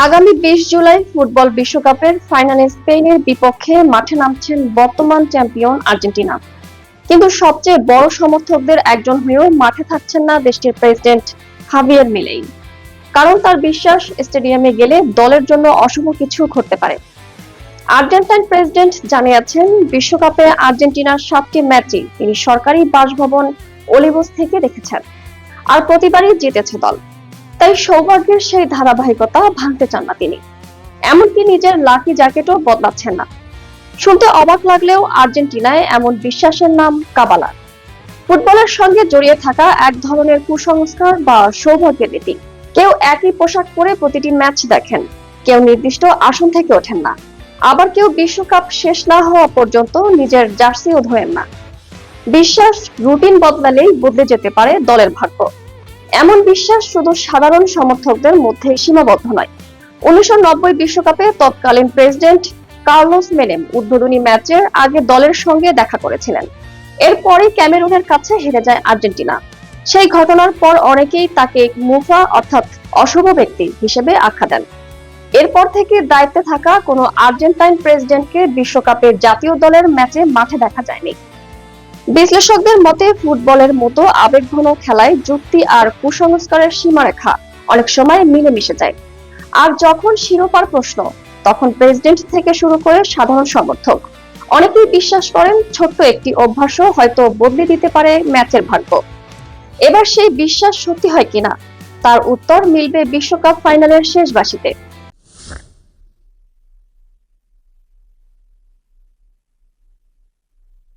আগামী ২০ জুলাই ফুটবল বিশ্বকাপের ফাইনালে স্পেনের বিপক্ষে মাঠে নামছেন বর্তমান চ্যাম্পিয়ন আর্জেন্টিনা। কিন্তু সবচেয়ে বড় সমর্থকদের একজন হয়েও মাঠে থাকছেন না দেশটির প্রেসিডেন্ট হাভিয়ের মিলেই। কারণ তার বিশ্বাস, স্টেডিয়ামে গেলে দলের জন্য অশুভ কিছু ঘটতে পারে। আর্জেন্টাইন প্রেসিডেন্ট জানিয়েছেন, বিশ্বকাপে আর্জেন্টিনার ৭টি ম্যাচই তিনি সরকারি বাসভবন অলিভস থেকে দেখেছেন, আর প্রতিবারই জিতেছে দল। তাই সৌভাগ্যের সেই ধারাবাহিকতা ভাঙতে চান না তিনি। এমনকি নিজের লাকি জ্যাকেটও বদলাচ্ছেন না। শুনতে অবাক লাগলেও আর্জেন্টিনায় এমন বিশ্বাসের নাম কাবালা। ফুটবলের সঙ্গে জড়িয়ে থাকা এক ধরনের কুসংস্কার বা সৌভাগ্যের রীতি। কেউ একই পোশাক পরে প্রতিটি ম্যাচ দেখেন, কেউ নির্দিষ্ট আসন থেকে ওঠেন না, আবার কেউ বিশ্বকাপ শেষ না হওয়া পর্যন্ত নিজের জার্সিও ধোয়েন না। বিশ্বাস রুটিন বদলালেই বদলে যেতে পারে দলের ভাগ্য। এমন বিশ্বাস শুধু সাধারণ সমর্থকদের মধ্যে সীমাবদ্ধ নয়। ১৯৯০ বিশ্বকাপে তৎকালীন প্রেসিডেন্ট কার্লোস মেনেম উদ্বোধনী ম্যাচের আগে দলের সঙ্গে দেখা করেছিলেন। এরপরে ক্যামেরুনের কাছে হেরে যায় আর্জেন্টিনা। সেই ঘটনার পর অনেকেই তাকে মুফা অর্থাৎ অশুভ ব্যক্তি হিসেবে আখ্যা দেন। এরপর থেকে দায়িত্বে থাকা কোনো আর্জেন্টাইন প্রেসিডেন্টকে বিশ্বকাপের জাতীয় দলের ম্যাচে মাঠে দেখা যায়নি। বিশ্লেষকদের মতে, ফুটবলের মতো আবেগঘন খেলায় যুক্তি আর কুসংস্কারের সীমারেখা অনেক সময় মিলেমিশে যায়। আর যখন শিরোপার প্রশ্ন, তখন প্রেসিডেন্ট থেকে শুরু করে সাধারণ সমর্থক অনেকেই বিশ্বাস করেন ছোট্ট একটি অভ্যাসও হয়তো বদলে দিতে পারে ম্যাচের ভাগ্য। এবার সেই বিশ্বাস সত্যি হয় কিনা, তার উত্তর মিলবে বিশ্বকাপ ফাইনালের শেষ বাঁশিতে।